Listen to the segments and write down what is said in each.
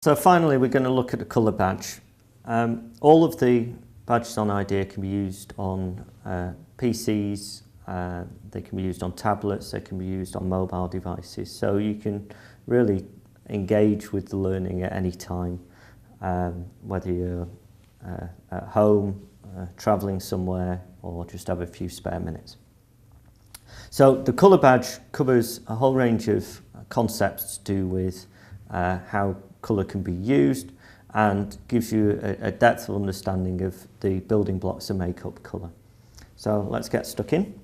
So finally, we're going to look at a colour badge. All of the badges on iDEA can be used on PCs, they can be used on tablets, they can be used on mobile devices. So you can really engage with the learning at any time, whether you're at home, travelling somewhere, or just have a few spare minutes. So the colour badge covers a whole range of concepts to do with how colour can be used, and gives you a depth of understanding of the building blocks that make up colour. So let's get stuck in.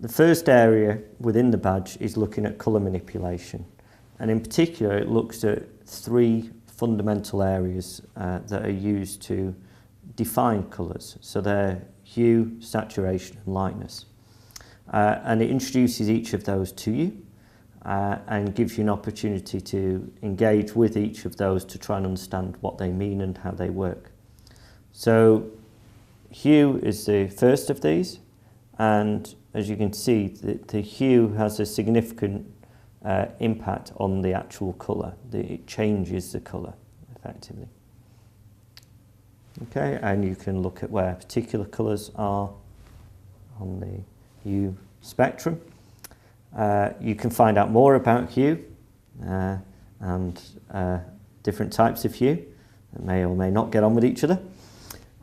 The first area within the badge is looking at colour manipulation, and in particular it looks at three fundamental areas that are used to define colours. So they're hue, saturation and lightness. And it introduces each of those to you and gives you an opportunity to engage with each of those to try and understand what they mean and how they work. So hue is the first of these, and as you can see, the hue has a significant impact on the actual colour. It changes the colour effectively. Okay, and you can look at where particular colours are on the hue spectrum. You can find out more about hue and different types of hue that may or may not get on with each other.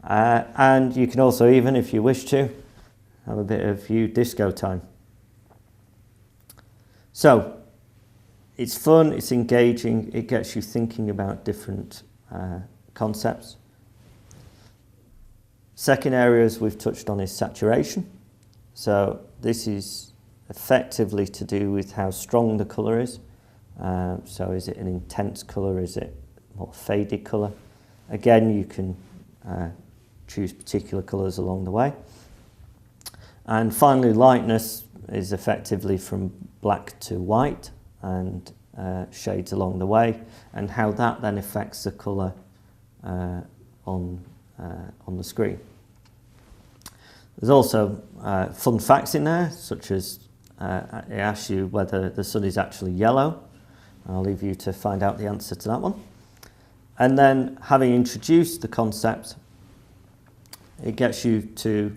And you can also, even if you wish to, have a bit of hue disco time. So it's fun, it's engaging, it gets you thinking about different concepts. Second areas we've touched on is saturation. So this is effectively to do with how strong the colour is. So is it an intense colour, is it more faded colour? Again, you can choose particular colours along the way. And finally, lightness is effectively from black to white and shades along the way, and how that then affects the colour on the screen. There's also fun facts in there, such as it asks you whether the sun is actually yellow. I'll leave you to find out the answer to that one. And then, having introduced the concept, it gets you to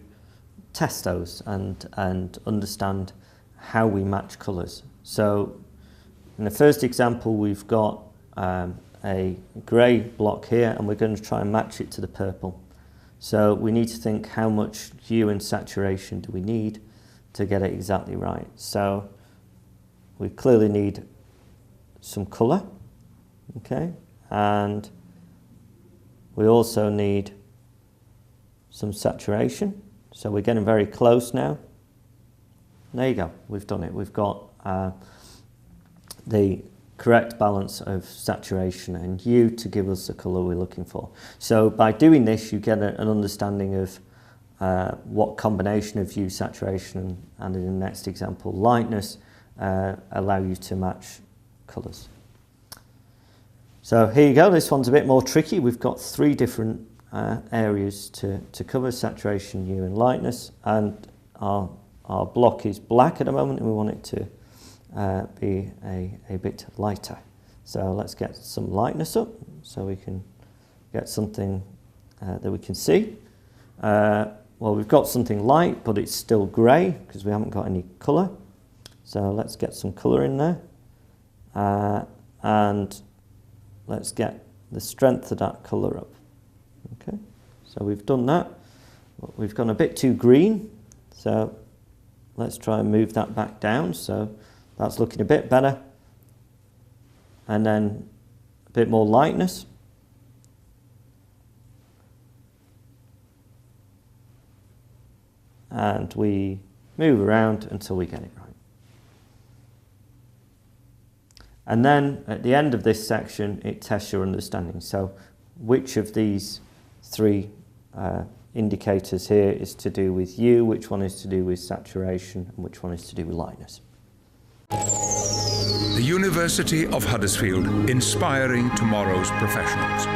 test those and understand how we match colours. So in the first example, we've got a grey block here, and we're going to try and match it to the purple. So we need to think, how much hue and saturation do we need to get it exactly right? So we clearly need some colour, okay, and we also need some saturation. So we're getting very close now. There you go, we've done it. We've got the correct balance of saturation and hue to give us the colour we're looking for. So by doing this, you get an understanding of what combination of hue, saturation, and in the next example, lightness, allow you to match colours. So here you go, this one's a bit more tricky. We've got three different areas to cover: saturation, hue and lightness, and our block is black at the moment, and we want it to be a bit lighter. So let's get some lightness up so we can get something that we can see. Well, we've got something light, but it's still grey because we haven't got any colour. So let's get some colour in there, and let's get the strength of that colour up. Okay, so we've done that. We've gone a bit too green, so let's try and move that back down. So that's looking a bit better. And then a bit more lightness. And we move around until we get it right. And then at the end of this section, it tests your understanding. So which of these three indicators here is to do with hue, which one is to do with saturation, and which one is to do with lightness. The University of Huddersfield, inspiring tomorrow's professionals.